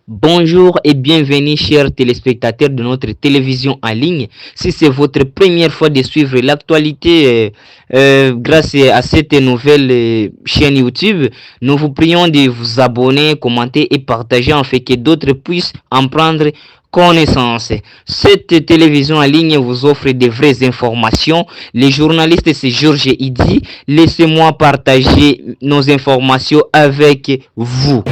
Bonjour et bienvenue chers téléspectateurs de notre télévision en ligne. Si c'est votre première fois de suivre l'actualité grâce à cette nouvelle chaîne YouTube, nous vous prions de vous abonner, commenter et partager afin que d'autres puissent en prendre connaissance. Cette télévision en ligne vous offre de vraies informations. Les journalistes, c'est Georges Idi. Laissez-moi partager nos informations avec vous.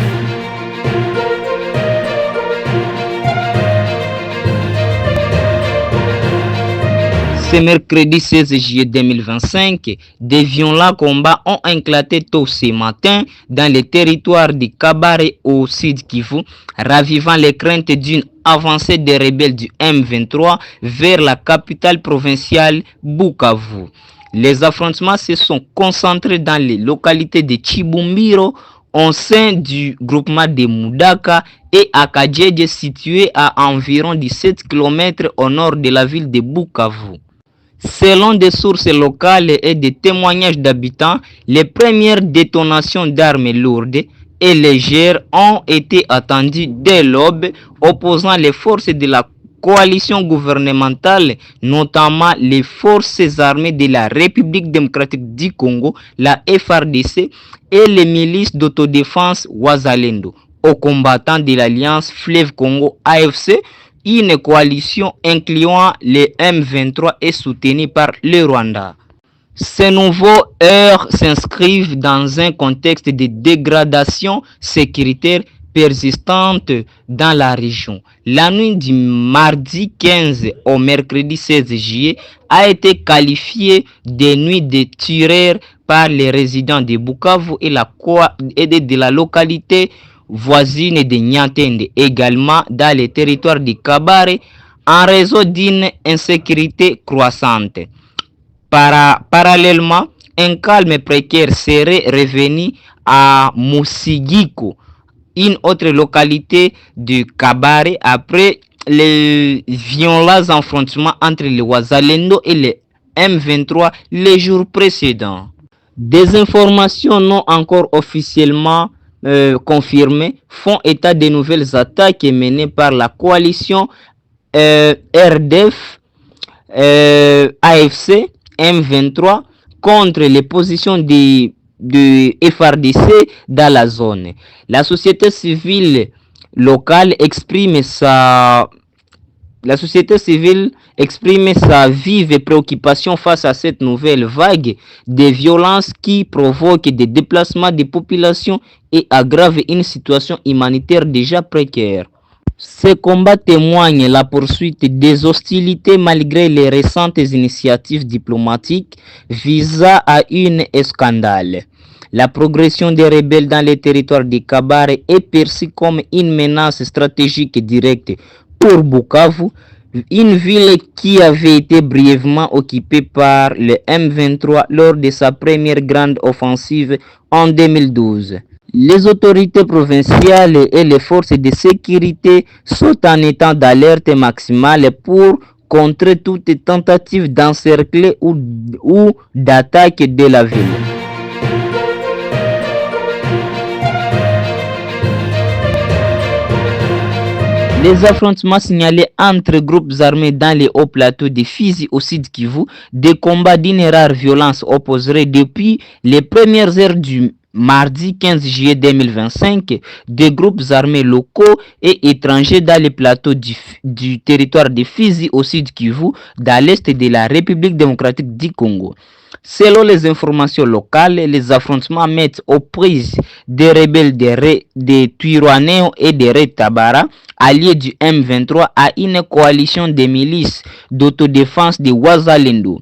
Ce mercredi 16 juillet 2025, des violents combats ont éclaté tôt ce matin dans les territoires du Kabare au Sud Kivu, ravivant les craintes d'une avancée des rebelles du M23 vers la capitale provinciale Bukavu. Les affrontements se sont concentrés dans les localités de Chibumbiro, au sein du groupement de Mudaka, et à Kadjedje, situé à environ 17 km au nord de la ville de Bukavu. Selon des sources locales et des témoignages d'habitants, les premières détonations d'armes lourdes et légères ont été attendues dès l'aube, opposant les forces de la coalition gouvernementale, notamment les forces armées de la République démocratique du Congo, la FARDC, et les milices d'autodéfense Wazalendo, aux combattants de l'Alliance Fleuve Congo AFC, une coalition incluant les M23 est soutenue par le Rwanda. Ces nouveaux heurts s'inscrivent dans un contexte de dégradation sécuritaire persistante dans la région. La nuit du mardi 15 au mercredi 16 juillet a été qualifiée de nuit de terreur par les résidents de Bukavu et de la localité voisine de Nyantende, également dans les territoires du Kabare, en raison d'une insécurité croissante. Parallèlement, un calme précaire serait revenu à Musigiko, une autre localité du Kabare, après les violents affrontements entre les Wazalendo et les M23 les jours précédents. Des informations non encore officiellement confirmées font état de nouvelles attaques menées par la coalition RDF, AFC, M23 contre les positions de FARDC dans la zone. La société civile locale exprime sa vive préoccupation face à cette nouvelle vague de violence qui provoque des déplacements de populations et aggrave une situation humanitaire déjà précaire. Ces combats témoignent la poursuite des hostilités malgré les récentes initiatives diplomatiques visant à une escandale. La progression des rebelles dans les territoires du Kabare est perçue comme une menace stratégique directe pour Bukavu, une ville qui avait été brièvement occupée par le M23 lors de sa première grande offensive en 2012. Les autorités provinciales et les forces de sécurité sont en état d'alerte maximale pour contrer toute tentative d'encercler ou d'attaque de la ville. Les affrontements signalés entre groupes armés dans les hauts plateaux de Fizi au Sud Kivu, des combats d'une rare violence opposeraient depuis les premières heures du mardi 15 juillet 2025, des groupes armés locaux et étrangers dans les plateaux du territoire de Fizi au Sud Kivu, dans l'est de la République démocratique du Congo. Selon les informations locales, les affrontements mettent aux prises des rebelles de Twirwaneho et de Red Tabara, alliés du M23, à une coalition de milices d'autodéfense de Wazalendo.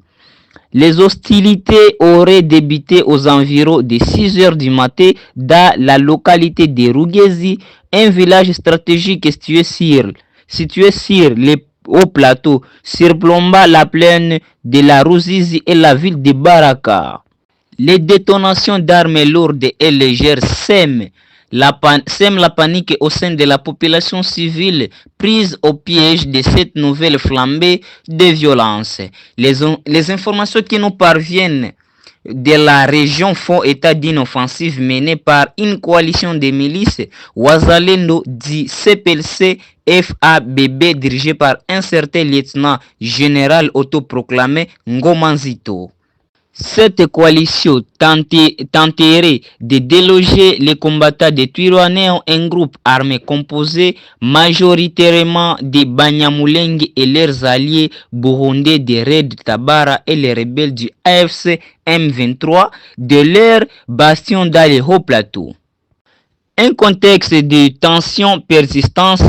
Les hostilités auraient débuté aux environs de 6 heures du matin dans la localité de Rugezi, un village stratégique situé sur les hauts plateaux, surplombant la plaine de la Ruzizi et la ville de Baraka. Les détonations d'armes lourdes et légères sèment la panique au sein de la population civile prise au piège de cette nouvelle flambée de violence. Les informations qui nous parviennent de la région font état d'une offensive menée par une coalition de milices Wazalendo du CPLC FABB dirigée par un certain lieutenant général autoproclamé Ngomanzito. Cette coalition tenterait de déloger les combattants de Twirwaneho, un groupe armé composé majoritairement de Banyamulenge et leurs alliés burundais de Red Tabara et les rebelles du AFC M23 de leur bastion dans les hauts plateaux. Un contexte de tension persistante,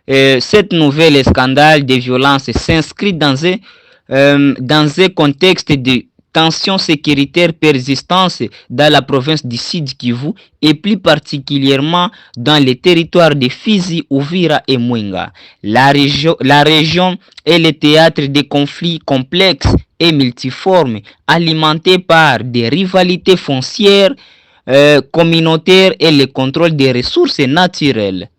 cette nouvelle scandale de violence s'inscrit dans un contexte de tensions sécuritaires persistantes dans la province du Sud Kivu et plus particulièrement dans les territoires de Fizi, Uvira et Mwenga. La région est le théâtre de conflits complexes et multiformes alimentés par des rivalités foncières, communautaires et le contrôle des ressources naturelles.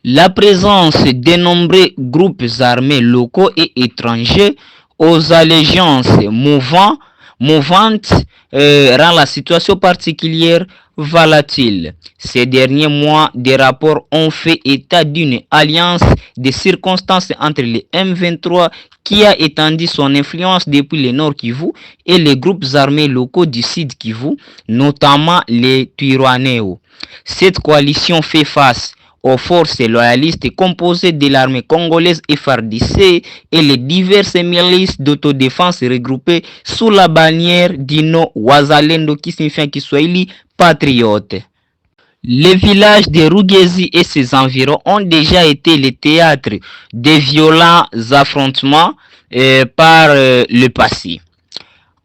La présence de nombreux groupes armés locaux et étrangers aux allégeances mouvantes rend la situation particulière volatile. Ces derniers mois, des rapports ont fait état d'une alliance de circonstances entre les M23 qui a étendu son influence depuis le Nord Kivu et les groupes armés locaux du Sud Kivu, notamment les Twirwaneho. Cette coalition fait face aux forces loyalistes composées de l'armée congolaise FARDC et les diverses milices d'autodéfense regroupées sous la bannière d'Ino Wazalendo qui signifie en Kiswahili patriote. Les villages de Rugezi et ses environs ont déjà été le théâtre de violents affrontements par le passé.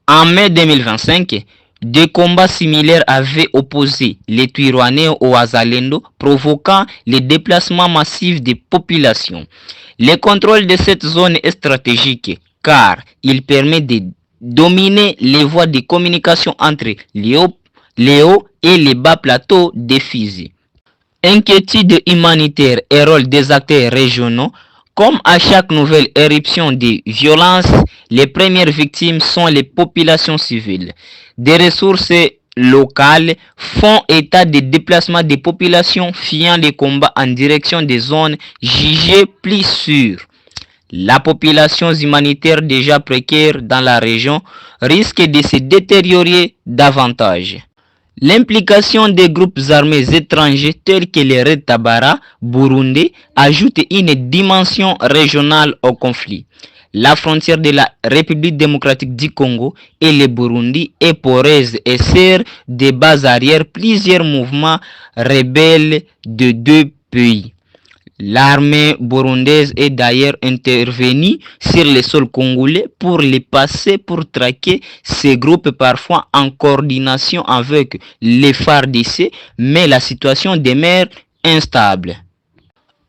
En mai 2025, des combats similaires avaient opposé les Twirwaneho au Wazalendo, provoquant le déplacement massif des populations. Le contrôle de cette zone est stratégique car il permet de dominer les voies de communication entre les hauts et les bas plateaux de Fizi. Inquiétude humanitaire et rôle des acteurs régionaux. Comme à chaque nouvelle éruption de violence, les premières victimes sont les populations civiles. Des ressources locales font état de déplacement des populations fuyant les combats en direction des zones jugées plus sûres. La population humanitaire déjà précaire dans la région risque de se détériorer davantage. L'implication des groupes armés étrangers tels que les Red Tabara, Burundi, ajoute une dimension régionale au conflit. La frontière de la République démocratique du Congo et le Burundi est poreuse et sert de base arrière plusieurs mouvements rebelles de deux pays. L'armée burundaise est d'ailleurs intervenue sur le sol congolais pour les passer pour traquer ces groupes parfois en coordination avec les FARDC, mais la situation demeure instable.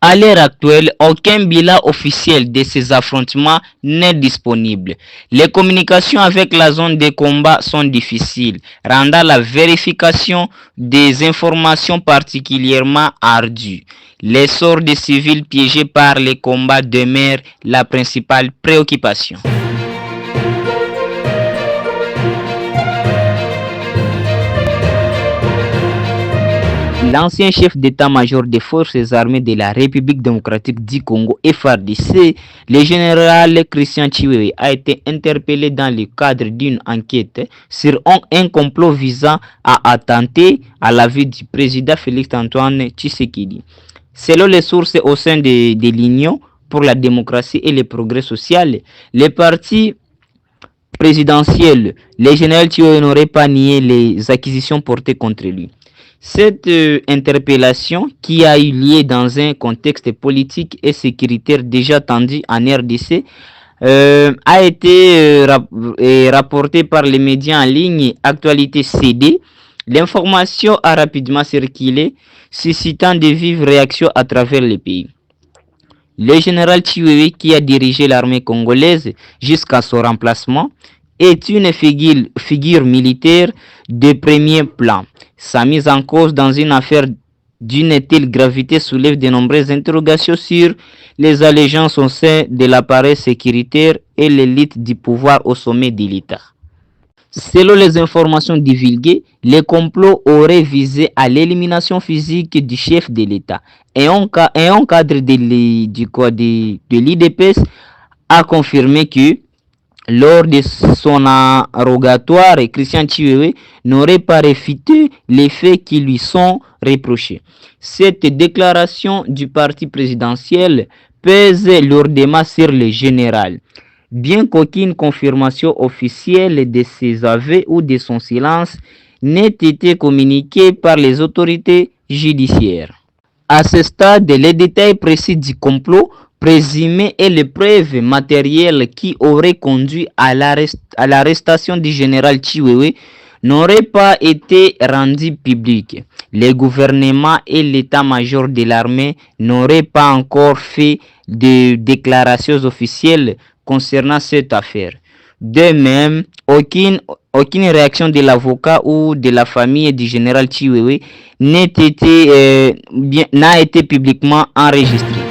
À l'heure actuelle, aucun bilan officiel de ces affrontements n'est disponible. Les communications avec la zone de combat sont difficiles, rendant la vérification des informations particulièrement ardue. L'essor des civils piégés par les combats demeure la principale préoccupation. L'ancien chef d'état-major des forces armées de la République démocratique du Congo, FARDC, le général Christian Chiwewe, a été interpellé dans le cadre d'une enquête sur un complot visant à attenter à la vie du président Félix-Antoine Tshisekedi. Selon les sources au sein de l'Union pour la démocratie et le progrès social, les partis présidentiels, le général Chiwewe n'aurait pas nié les acquisitions portées contre lui. Cette interpellation, qui a eu lieu dans un contexte politique et sécuritaire déjà tendu en RDC, a été rapportée par les médias en ligne Actualité CD. L'information a rapidement circulé, suscitant de vives réactions à travers le pays. Le général Chiwewe, qui a dirigé l'armée congolaise jusqu'à son remplacement, est une figure militaire de premier plan. Sa mise en cause dans une affaire d'une telle gravité soulève de nombreuses interrogations sur les allégeances au sein de l'appareil sécuritaire et l'élite du pouvoir au sommet de l'État. Selon les informations divulguées, le complot aurait visé à l'élimination physique du chef de l'État. Et un cadre de l'IDPS a confirmé que lors de son interrogatoire, Christian Chiwewe n'aurait pas réfuté les faits qui lui sont reprochés. Cette déclaration du parti présidentiel pèse lourdement sur le général. Bien qu'aucune confirmation officielle de ses aveux ou de son silence n'ait été communiquée par les autorités judiciaires. À ce stade, les détails précis du complot présumé et les preuves matérielles qui auraient conduit à l'arrestation du général Chiwewe n'auraient pas été rendus publics. Le gouvernement et l'état-major de l'armée n'auraient pas encore fait de déclarations officielles concernant cette affaire. De même, aucune réaction de l'avocat ou de la famille du général Chiwewe n'a été publiquement enregistrée.